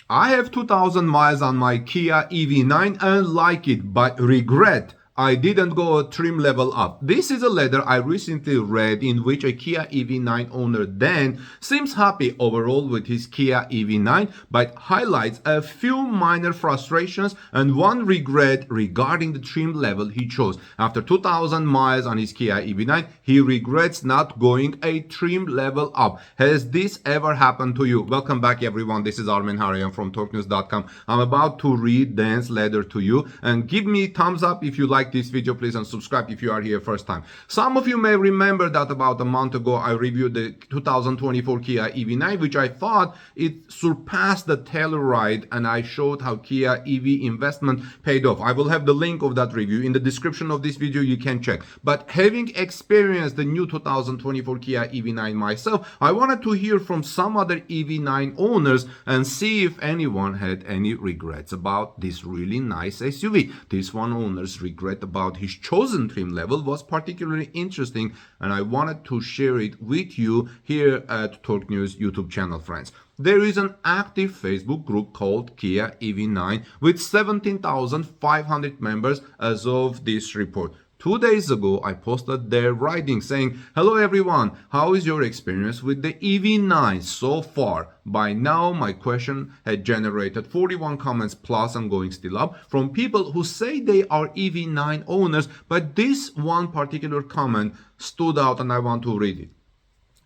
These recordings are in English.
I have 2000 miles on my Kia EV9 and like it, but regret I didn't go a trim level up. This is a letter I recently read in which a Kia EV9 owner Dan seems happy overall with his Kia EV9 but highlights a few minor frustrations and one regret regarding the trim level he chose. After 2000 miles on his Kia EV9, he regrets not going a trim level up. Has this ever happened to you? Welcome back everyone. This is Armen Harayan from TalkNews.com. I'm about to read Dan's letter to you, and give me thumbs up if you like this video, please, and subscribe if you are here first time. Some of you may remember that about a month ago I reviewed the 2024 Kia EV9, which I thought it surpassed the Telluride, and I showed how Kia EV investment paid off. I will have the link of that review in the description of this video, you can check. But having experienced the new 2024 Kia EV9 myself, I wanted to hear from some other EV9 owners and see if anyone had any regrets about this really nice SUV. This one owner's regret about his chosen trim level was particularly interesting, and I wanted to share it with you here at Talk News YouTube channel, friends. There is an active Facebook group called Kia EV9 with 17,500 members as of this report. 2 days ago, I posted their writing saying, "Hello everyone, how is your experience with the EV9 so far?" By now, my question had generated 41 comments plus and going still up from people who say they are EV9 owners, but this one particular comment stood out and I want to read it.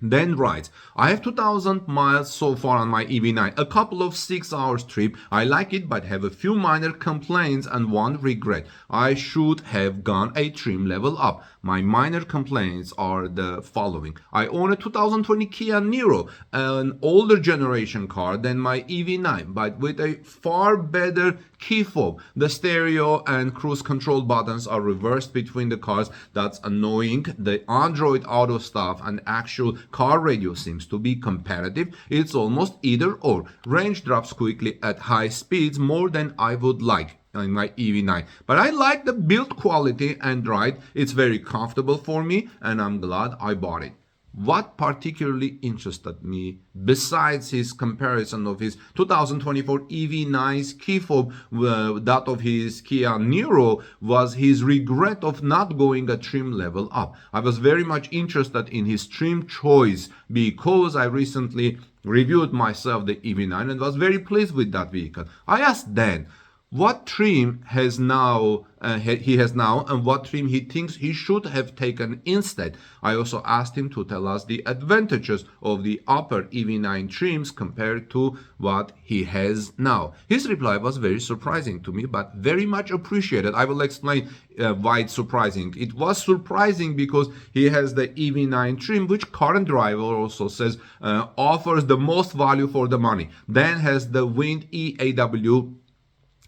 Then writes, "I have 2000 miles so far on my EV9, a couple of 6 hours trip. I like it but have a few minor complaints and one regret. I should have gone a trim level up. My minor complaints are the following. I own a 2020 Kia Niro, an older generation car than my EV9, but with a far better key fob. The stereo and cruise control buttons are reversed between the cars. That's annoying. The Android Auto stuff and actual car radio seems to be comparative. It's almost either or. Range drops quickly at high speeds, more than I would like in my EV9. But I like the build quality and ride. It's very comfortable for me and I'm glad I bought it." What particularly interested me, besides his comparison of his 2024 EV9's key fob that of his Kia Niro, was his regret of not going a trim level up. I was very much interested in his trim choice because I recently reviewed myself the EV9 and was very pleased with that vehicle. I asked Dan what trim he has now and what trim he thinks he should have taken instead. I also asked him to tell us the advantages of the upper EV9 trims compared to what he has now. His reply was very surprising to me, but very much appreciated. I will explain why it's surprising. It was surprising because he has the EV9 trim, which current driver also says offers the most value for the money. Then has the Wind EAW,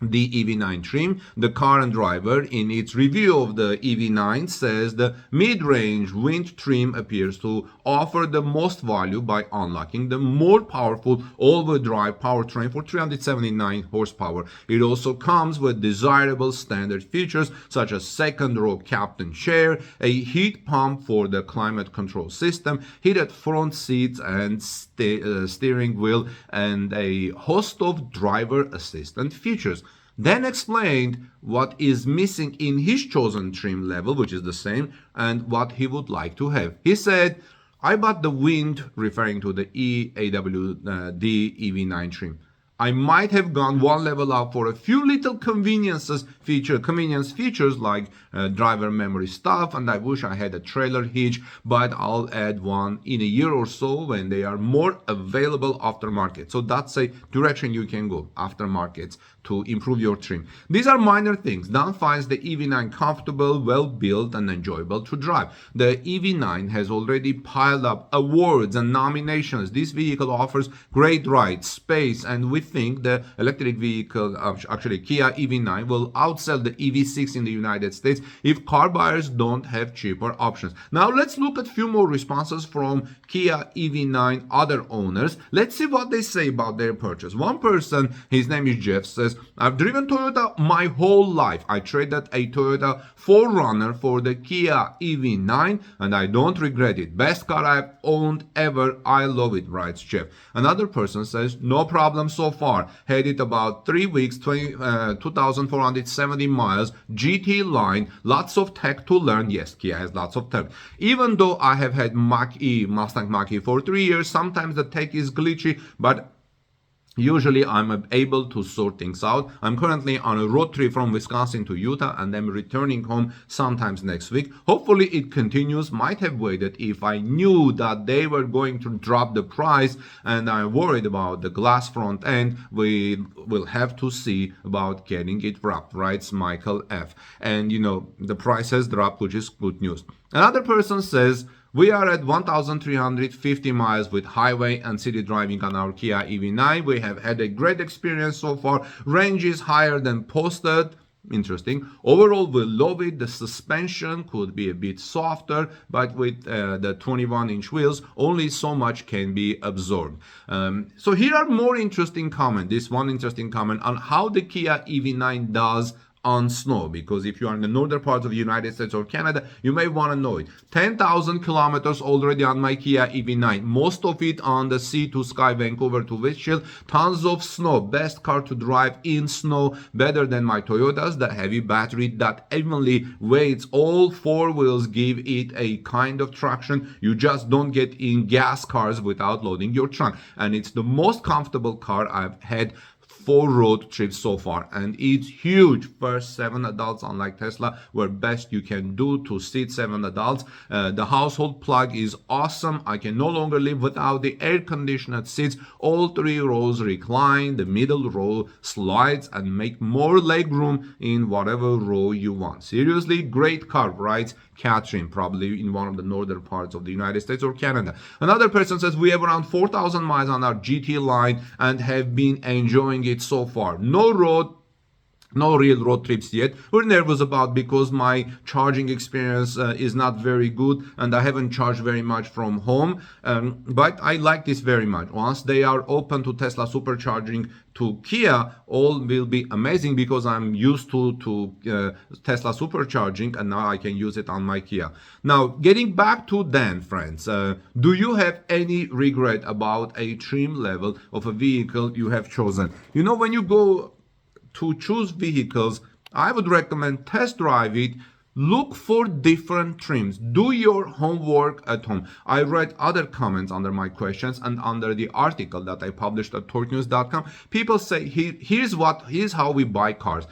the EV9 trim. The current driver in its review of the EV9 says the mid-range Wind trim appears to offer the most value by unlocking the more powerful all-wheel drive powertrain for 379 horsepower. It also comes with desirable standard features such as second row captain chair, a heat pump for the climate control system, heated front seats and steering wheel, and a host of driver assistant features. Then explained what is missing in his chosen trim level, which is the same, and what he would like to have. He said, "I bought the Wind," referring to the EAWD EV9 trim. "I might have gone one level up for a few little convenience features like driver memory stuff, and I wish I had a trailer hitch, but I'll add one in a year or so when they are more available aftermarket." So that's a direction you can go, aftermarkets, to improve your trim. These are minor things. Dan finds the EV9 comfortable, well built, and enjoyable to drive. The EV9 has already piled up awards and nominations. This vehicle offers great ride, space, and we think the electric vehicle, actually Kia EV9, will outsell the EV6 in the United States if car buyers don't have cheaper options. Now let's look at a few more responses from Kia EV9 other owners. Let's see what they say about their purchase. One person, his name is Jeff, says, "I've driven Toyota my whole life. I traded a Toyota 4Runner for the Kia EV9 and I don't regret it. Best car I've owned ever. I love it," writes Jeff. Another person says, "No problem so far. Had it about 3 weeks, 2,470 miles, GT line, lots of tech to learn. Yes, Kia has lots of tech. Even though I have had Mustang Mach-E for 3 years, sometimes the tech is glitchy, but usually I'm able to sort things out. I'm currently on a road trip from Wisconsin to Utah and I'm returning home sometimes next week. Hopefully it continues. Might have waited if I knew that they were going to drop the price, and I'm worried about the glass front end. We will have to see about getting it wrapped, writes Michael F. And the price has dropped, which is good news. Another person says, we are at 1,350 miles with highway and city driving on our Kia EV9. We have had a great experience so far. Range is higher than posted. Interesting. Overall, we love it. The suspension could be a bit softer, but with the 21-inch wheels, only so much can be absorbed. So here are more interesting comments. This one interesting comment on how the Kia EV9 does on snow, because if you are in the northern part of the United States or Canada, you may want to know it. 10,000 kilometers already on my Kia EV9, most of it on the sea to sky, Vancouver to windshield, tons of snow, best car to drive in snow, better than my Toyotas. The heavy battery that evenly weights all four wheels give it a kind of traction you just don't get in gas cars without loading your trunk, and it's the most comfortable car I've had 4 road trips so far, and it's huge. First 7 adults, unlike Tesla, where best you can do to seat 7 adults. The household plug is awesome. I can no longer live without the air conditioned seats. All 3 rows recline, the middle row slides and make more leg room in whatever row you want. Seriously, great car, writes Catherine, probably in one of the northern parts of the United States or Canada. Another person says, we have around 4,000 miles on our GT line and have been enjoying it so far. No real road trips yet. We're nervous about because my charging experience is not very good and I haven't charged very much from home, but I like this very much. Once they are open to Tesla supercharging to Kia, all will be amazing because I'm used to Tesla supercharging and now I can use it on my Kia. Now, getting back to Dan, friends, do you have any regret about a trim level of a vehicle you have chosen? When you go to choose vehicles, I would recommend test drive it. Look for different trims. Do your homework at home. I read other comments under my questions and under the article that I published at torquenews.com. People say, here's how we buy cars.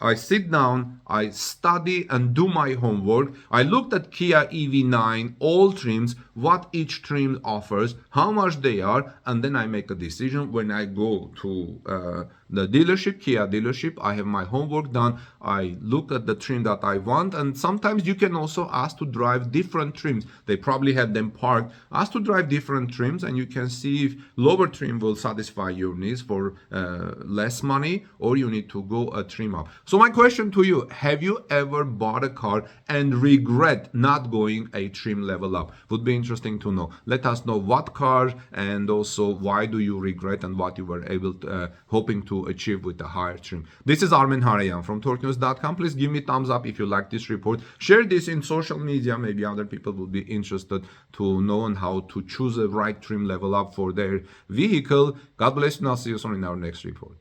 I sit down, I study and do my homework. I looked at Kia EV9, all trims, what each trim offers, how much they are, and then I make a decision. When I go to the dealership, Kia dealership, I have my homework done. I look at the trim that I want, and sometimes you can also ask to drive different trims. They probably have them parked. Ask to drive different trims, and you can see if lower trim will satisfy your needs for less money, or you need to go a trim up. So my question to you, have you ever bought a car and regret not going a trim level up? Would be interesting to know. Let us know what car, and also why do you regret and what you were able to, hoping to achieve with the higher trim. This is Armen Harayan from torquenews.com. Please give me thumbs up if you like this report. Share this in social media. Maybe other people will be interested to know on how to choose a right trim level up for their vehicle. God bless you, and I'll see you soon in our next report.